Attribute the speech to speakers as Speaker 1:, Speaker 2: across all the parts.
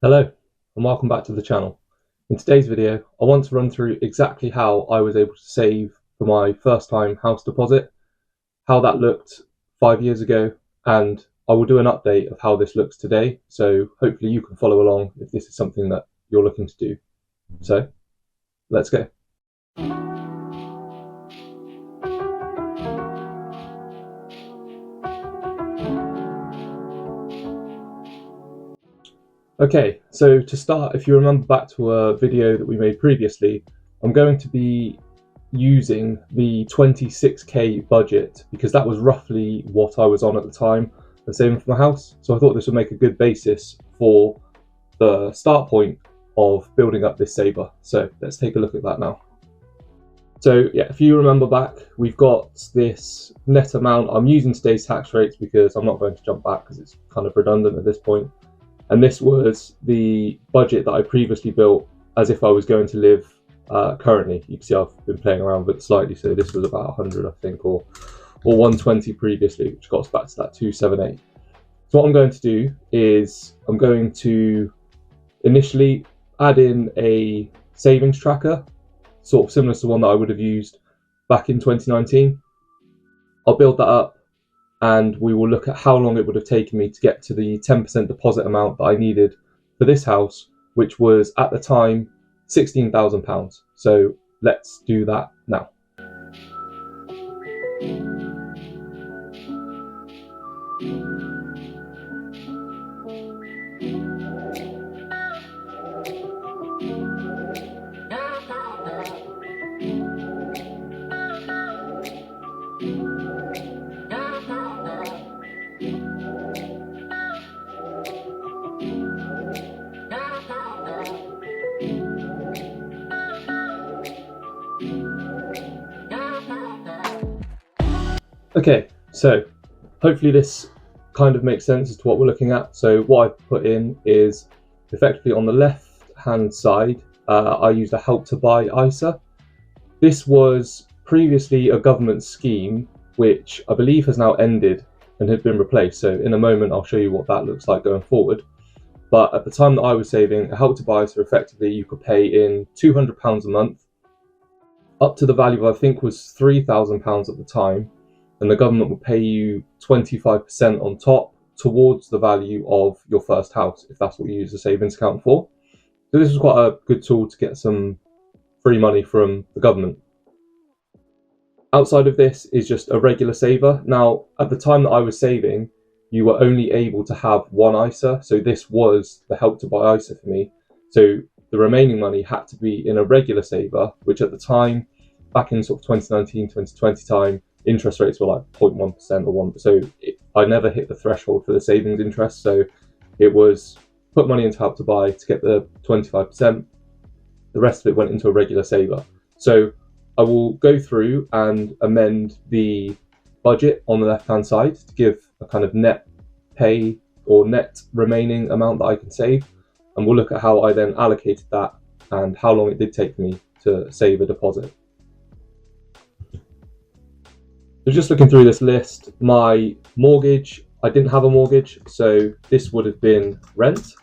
Speaker 1: Hello and welcome back to the channel. In today's video I want to run through exactly how I was able to save for my first time house deposit, how that looked 5 years ago, and I will do an update of how this looks today, so hopefully you can follow along if this is something that you're looking to do. So let's go. Okay, so to start, if you remember back to a video that we made previously, I'm going to be using the 26k budget because that was roughly what I was on at the time of saving for my house. So I thought this would make a good basis for the start point of building up this saver. So let's take a look at that now. So yeah, if you remember back, we've got this net amount. I'm using today's tax rates because I'm not going to jump back because it's kind of redundant at this point. And this was the budget that I previously built as if I was going to live currently. You can see I've been playing around with it slightly, so this was about 100 I think, or 120 previously, which got us back to that 278. So what I'm going to do is I'm going to initially add in a savings tracker, sort of similar to the one that I would have used back in 2019. I'll build that up and we will look at how long it would have taken me to get to the 10% deposit amount that I needed for this house, which was at the time £16,000. So let's do that now. Okay, so hopefully this kind of makes sense as to what we're looking at. So what I've put in is effectively on the left hand side, I used a help to buy ISA. This was previously a government scheme which I believe has now ended and had been replaced. So in a moment I'll show you what that looks like going forward. But at the time that I was saving, a help to buy ISA, effectively you could pay in £200 a month up to the value of I think was £3,000 at the time, and the government will pay you 25% on top towards the value of your first house, if that's what you use the savings account for. So this was quite a good tool to get some free money from the government. Outside of this is just a regular saver. Now, at the time that I was saving, you were only able to have one ISA. So this was the help to buy ISA for me. So the remaining money had to be in a regular saver, which at the time, back in sort of 2019, 2020 time, interest rates were like 0.1% or 1%. So I never hit the threshold for the savings interest. So it was put money into help to buy to get the 25%. The rest of it went into a regular saver. So I will go through and amend the budget on the left hand side to give a kind of net pay or net remaining amount that I can save. And we'll look at how I then allocated that and how long it did take me to save a deposit. So just looking through this list, my mortgage, I didn't have a mortgage, so this would have been rent.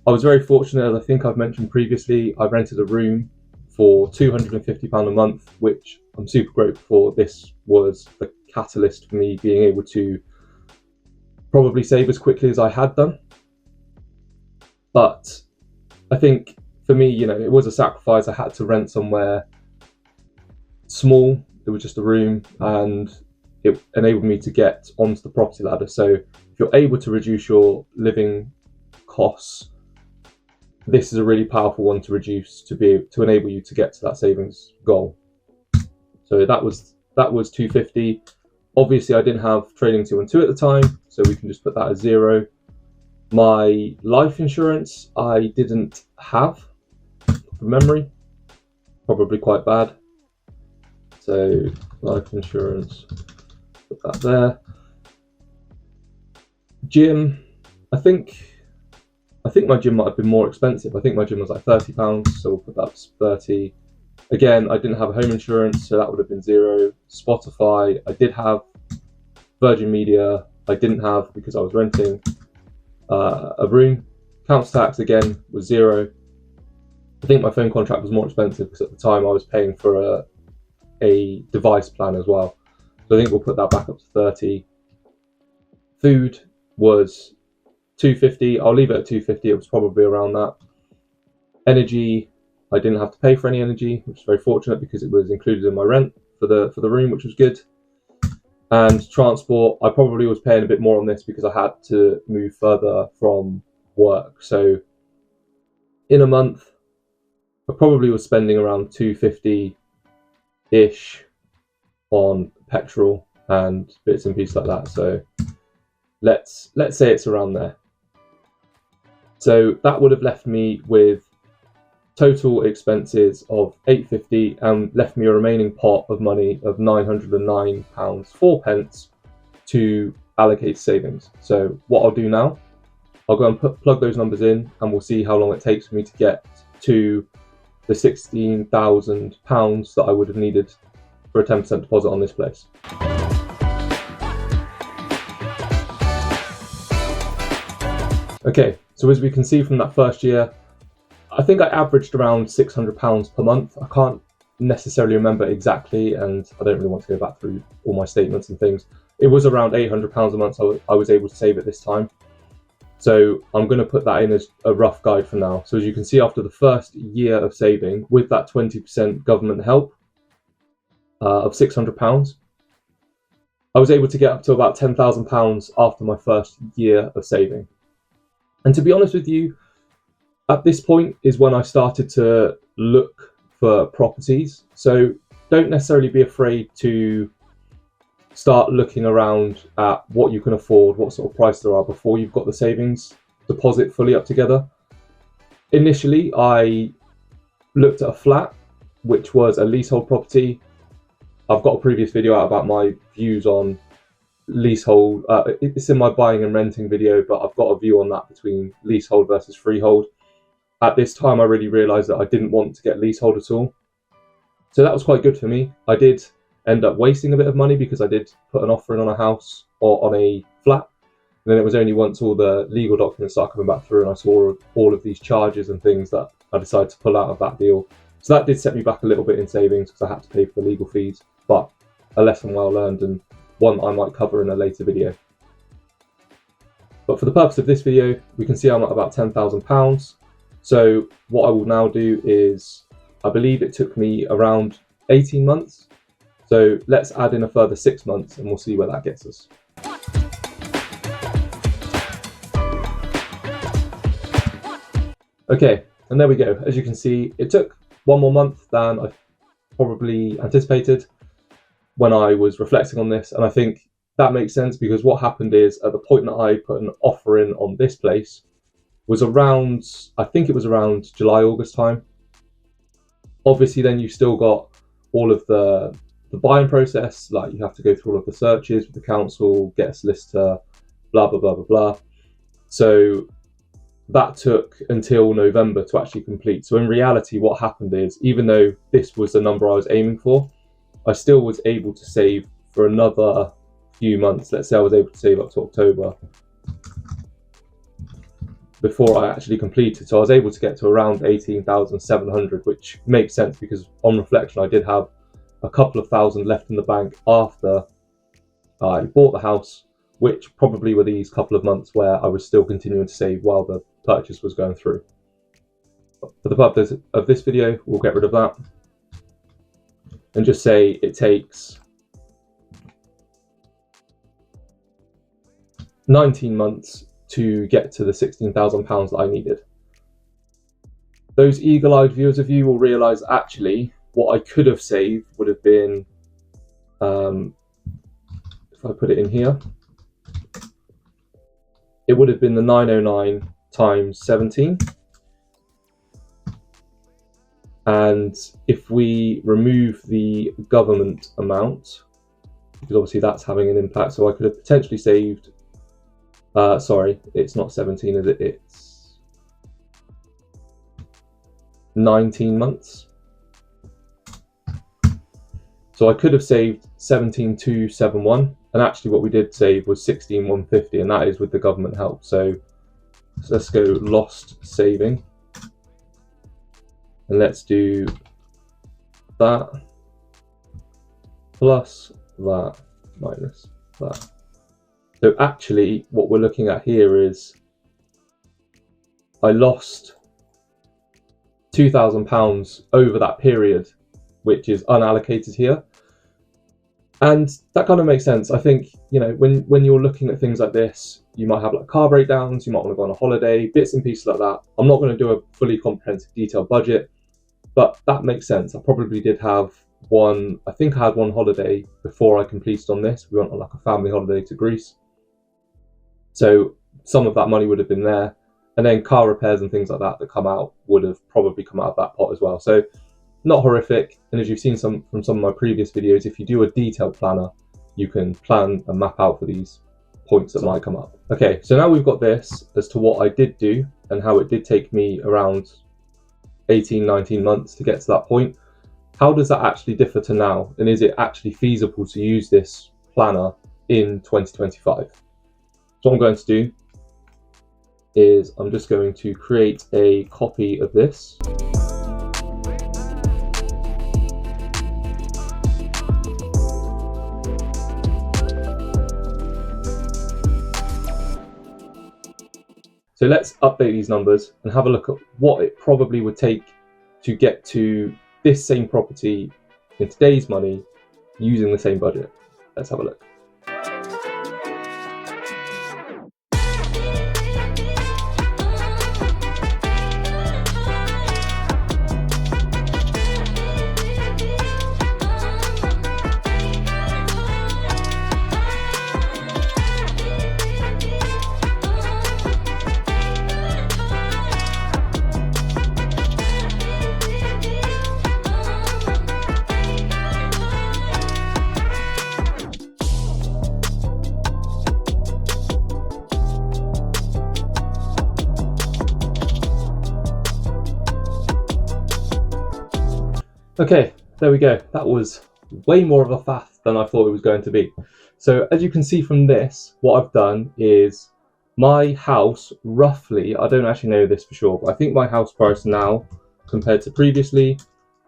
Speaker 1: I was very fortunate, as I think I've mentioned previously, I rented a room for £250 a month, which I'm super grateful for. This was the catalyst for me being able to probably save as quickly as I had done. But I think for me, it was a sacrifice. I had to rent somewhere small. It was just a room, and it enabled me to get onto the property ladder. So if you're able to reduce your living costs, this is a really powerful one to reduce to enable you to get to that savings goal. So that was 250. Obviously I didn't have trading 2 and 2 at the time, so we can just put that as 0. My life insurance I didn't have from memory, probably quite bad. So life insurance, put that there. Gym, I think my gym might have been more expensive. I think my gym was like £30, so we'll put that as 30. Again, I didn't have a home insurance, so that would have been 0. Spotify, I did have. Virgin Media, I didn't have because I was renting a room. Council tax again was 0. I think my phone contract was more expensive because at the time I was paying for a device plan as well. So I think we'll put that back up to 30. Food was 250. I'll leave it at 250. It was probably around that. Energy, I didn't have to pay for any energy, which is very fortunate because it was included in my rent for the room, which was good. And transport, I probably was paying a bit more on this because I had to move further from work. So in a month, I probably was spending around 250-ish on petrol and bits and pieces like that. So let's say it's around there. So that would have left me with total expenses of £850 and left me a remaining pot of money of £909.04 to allocate savings. So what I'll do now, I'll go and plug those numbers in and we'll see how long it takes for me to get to the £16,000 that I would have needed for a 10% deposit on this place. Okay, so as we can see from that first year, I think I averaged around £600 per month. I can't necessarily remember exactly, and I don't really want to go back through all my statements and things. It was around £800 a month I was able to save at this time. So I'm going to put that in as a rough guide for now. So as you can see, after the first year of saving, with that 20% government help of £600, I was able to get up to about £10,000 after my first year of saving. And to be honest with you, at this point is when I started to look for properties. So don't necessarily be afraid to start looking around at what you can afford, what sort of price there are before you've got the savings deposit fully up together. Initially, I looked at a flat, which was a leasehold property. I've got a previous video out about my views on leasehold. It's in my buying and renting video, but I've got a view on that between leasehold versus freehold. At this time, I really realised that I didn't want to get leasehold at all. So that was quite good for me. I did end up wasting a bit of money because I did put an offer in on a house or on a flat. And then it was only once all the legal documents started coming back through and I saw all of these charges and things that I decided to pull out of that deal. So that did set me back a little bit in savings because I had to pay for the legal fees, but a lesson well learned and one I might cover in a later video. But for the purpose of this video, we can see I'm at about £10,000. So what I will now do is, I believe it took me around 18 months. So let's add in a further 6 months and we'll see where that gets us. Okay, and there we go. As you can see, it took 1 more month than I probably anticipated when I was reflecting on this. And I think that makes sense because what happened is at the point that I put an offer in on this place was around, I think it was around July, August time. Obviously then you've still got all of the buying process, like you have to go through all of the searches with the council, get a solicitor, blah, blah, blah, blah, blah. So that took until November to actually complete. So in reality, what happened is, even though this was the number I was aiming for, I still was able to save for another few months. Let's say I was able to save up to October before I actually completed. So I was able to get to around 18,700, which makes sense because on reflection, I did have a couple of thousand left in the bank after I bought the house, which probably were these couple of months where I was still continuing to save while the purchase was going through. For the purpose of this video, we'll get rid of that and just say it takes 19 months to get to the £16,000 that I needed. Those eagle-eyed viewers of you will realise actually what I could have saved would have been, if I put it in here, it would have been the 909 times 17. And if we remove the government amount, because obviously that's having an impact, so I could have potentially saved, sorry, it's not 17, is it? It's 19 months. So I could have saved 17,271, and actually what we did save was 16,150, and that is with the government help. So So let's go lost saving, and let's do that plus that minus that. So actually what we're looking at here is I lost £2,000 over that period, which is unallocated here. And that kind of makes sense. I think, you know, when you're looking at things like this, you might have like car breakdowns, you might want to go on a holiday, bits and pieces like that. I'm not going to do a fully comprehensive detailed budget, but that makes sense. I probably did have one, I think I had one holiday before I completed on this. We went on like a family holiday to Greece. So some of that money would have been there. And then car repairs and things like that that come out would have probably come out of that pot as well. So not horrific. And as you've seen from some of my previous videos, if you do a detailed planner, you can plan and map out for these points that might come up. Okay, so now we've got this as to what I did do and how it did take me around 18, 19 months to get to that point. How does that actually differ to now? And is it actually feasible to use this planner in 2025? So what I'm going to do is I'm just going to create a copy of this. So let's update these numbers and have a look at what it probably would take to get to this same property in today's money using the same budget. Let's have a look. Okay, there we go. That was way more of a faff than I thought it was going to be. So as you can see from this, what I've done is my house roughly, I don't actually know this for sure, but I think my house price now compared to previously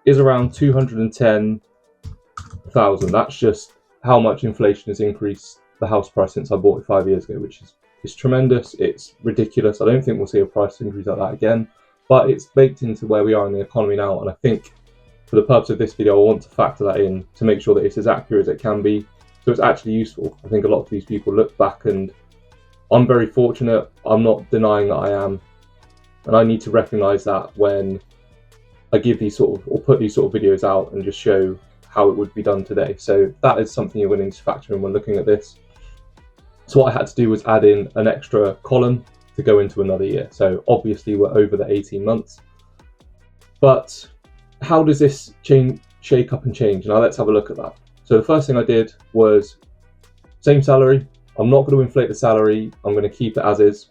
Speaker 1: is around 210,000. That's just how much inflation has increased the house price since I bought it 5 years ago, which is tremendous. It's ridiculous. I don't think we'll see a price increase like that again, but it's baked into where we are in the economy now, and I think for the purpose of this video, I want to factor that in to make sure that it's as accurate as it can be, so it's actually useful. I think a lot of these people look back, and I'm very fortunate. I'm not denying that I am, and I need to recognise that when I give these sort of, or put these sort of videos out and just show how it would be done today. So that is something you're willing to factor in when looking at this. So what I had to do was add in an extra column to go into another year. So obviously we're over the 18 months, but how does this shake up and change? Now let's have a look at that. So the first thing I did was same salary. I'm not going to inflate the salary. I'm going to keep it as is.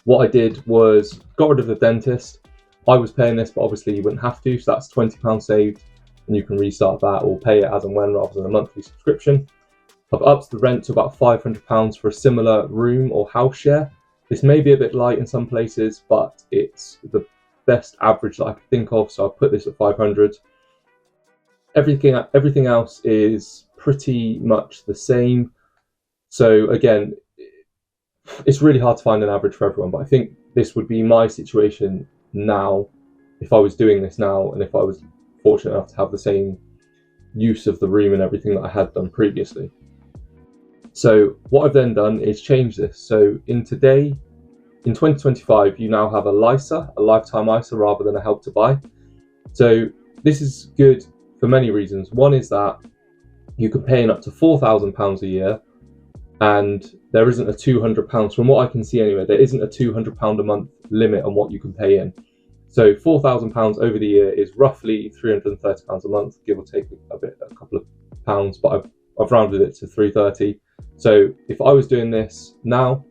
Speaker 1: What I did was got rid of the dentist. I was paying this, but obviously you wouldn't have to. So that's £20 saved, and you can restart that or pay it as and when rather than a monthly subscription. I've upped the rent to about £500 for a similar room or house share. This may be a bit light in some places, but it's the best average that I could think of, so I'll put this at 500. Everything else is pretty much the same. So again, it's really hard to find an average for everyone, but I think this would be my situation now if I was doing this now, and if I was fortunate enough to have the same use of the room and everything that I had done previously. So what I've then done is change this. So in 2025, you now have a LISA, a lifetime ISA, rather than a help to buy. So this is good for many reasons. One is that you can pay in up to £4,000 a year, and there isn't a £200, from what I can see anyway, there isn't a £200 a month limit on what you can pay in. So £4,000 over the year is roughly £330 a month, give or take a couple of pounds, but I've rounded it to 330. So if I was doing this now,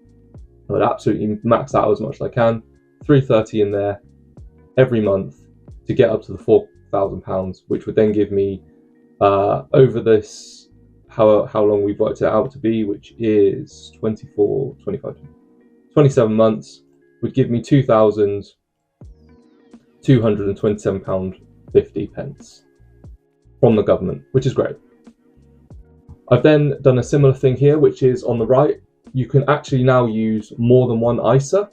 Speaker 1: I would absolutely max out as much as I can, 330 in there every month to get up to the £4,000, which would then give me over this, how long we've worked it out to be, which is 25 27 months would give me £2,227.50 from the government, which is great. I've then done a similar thing here, which is on the right. You can actually now use more than one ISA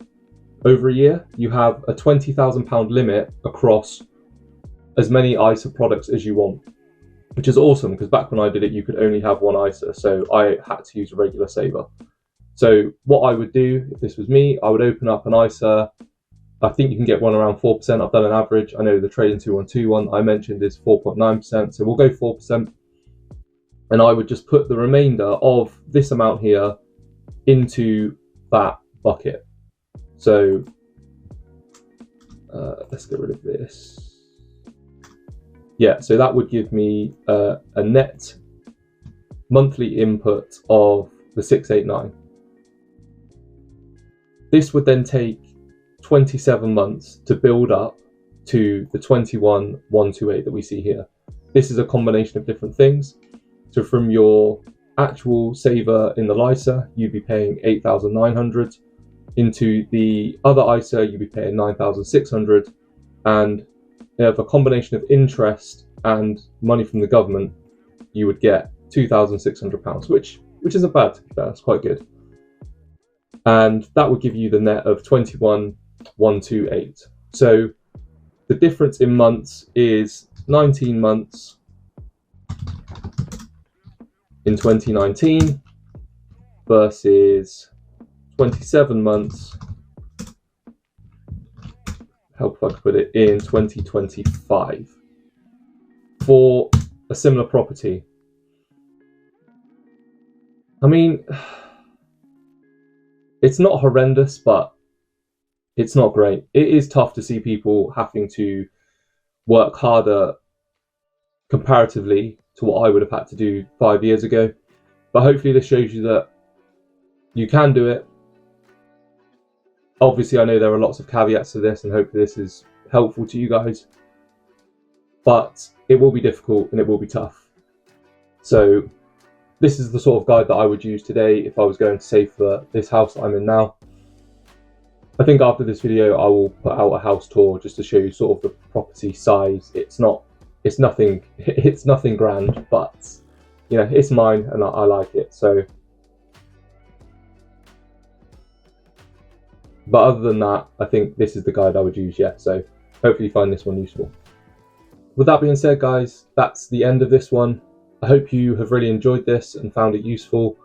Speaker 1: over a year. You have a £20,000 limit across as many ISA products as you want, which is awesome, because back when I did it, you could only have one ISA, so I had to use a regular saver. So what I would do, if this was me, I would open up an ISA. I think you can get one around 4%. I've done an average. I know the Trading 212 one I mentioned is 4.9%, so we'll go 4%. And I would just put the remainder of this amount here into that bucket. So let's get rid of this. Yeah, so that would give me a net monthly input of the 689. This would then take 27 months to build up to the 21,128 that we see here. This is a combination of different things. So from your actual saver in the ISA, you'd be paying 8,900. Into the other ISA, you'd be paying 9,600. And you have a combination of interest and money from the government, you would get £2,600, which isn't bad. That's quite good. And that would give you the net of 21,128. So the difference in months is 19 months in 2019 versus 27 months, how if I could put it, in 2025 for a similar property. I mean, it's not horrendous, but it's not great. It is tough to see people having to work harder comparatively to what I would have had to do 5 years ago. But hopefully this shows you that you can do it. Obviously, I know there are lots of caveats to this, and hopefully this is helpful to you guys. But it will be difficult and it will be tough. So this is the sort of guide that I would use today if I was going to save for this house that I'm in now. I think after this video, I will put out a house tour just to show you sort of the property size. It's nothing grand, but you know, it's mine and I like it. So, but other than that, I think this is the guide I would use. Yeah. So hopefully you find this one useful. With that being said, guys, that's the end of this one. I hope you have really enjoyed this and found it useful.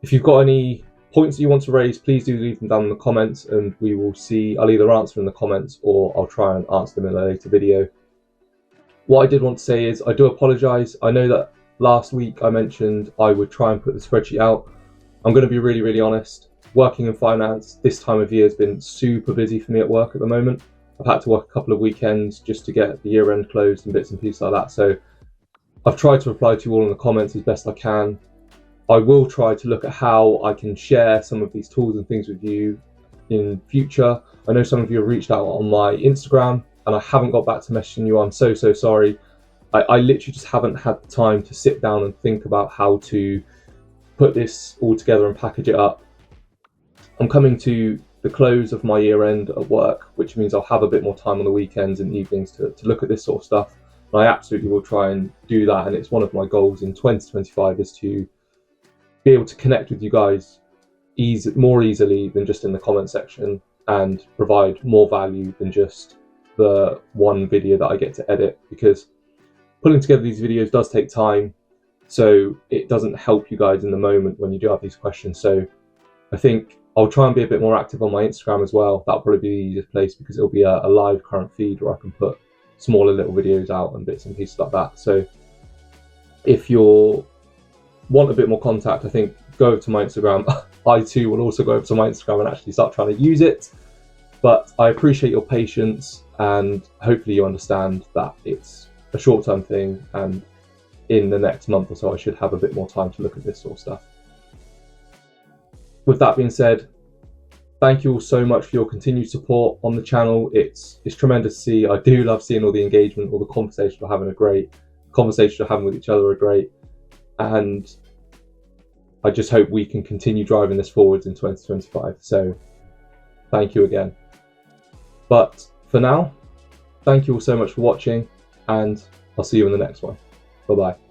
Speaker 1: If you've got any points that you want to raise, please do leave them down in the comments, and we will see. I'll either answer in the comments or I'll try and answer them in a later video. What I did want to say is I do apologise. I know that last week I mentioned I would try and put the spreadsheet out. I'm going to be really, really honest. Working in finance this time of year has been super busy for me at work at the moment. I've had to work a couple of weekends just to get the year end closed and bits and pieces like that. So I've tried to reply to you all in the comments as best I can. I will try to look at how I can share some of these tools and things with you in future. I know some of you have reached out on my Instagram and I haven't got back to messaging you. I'm so sorry. I literally just haven't had the time to sit down and think about how to put this all together and package it up. I'm coming to the close of my year end at work, which means I'll have a bit more time on the weekends and evenings to look at this sort of stuff. And I absolutely will try and do that. And it's one of my goals in 2025 is to be able to connect with you guys more easily than just in the comment section, and provide more value than just the one video that I get to edit, because putting together these videos does take time, so it doesn't help you guys in the moment when you do have these questions. So I think I'll try and be a bit more active on my Instagram as well. That'll probably be the easiest place, because it'll be a live current feed where I can put smaller little videos out and bits and pieces like that. So if you want a bit more contact, I think go over to my Instagram. I too will also go over to my Instagram and actually start trying to use it. But I appreciate your patience, and hopefully you understand that it's a short-term thing, and in the next month or so I should have a bit more time to look at this sort of stuff. With that being said, thank you all so much for your continued support on the channel. It's tremendous to see. I do love seeing all the engagement, all the conversations we're having are great. Conversations we're having with each other are great. And I just hope we can continue driving this forwards in 2025. So thank you again. But for now, thank you all so much for watching, and I'll see you in the next one. Bye bye.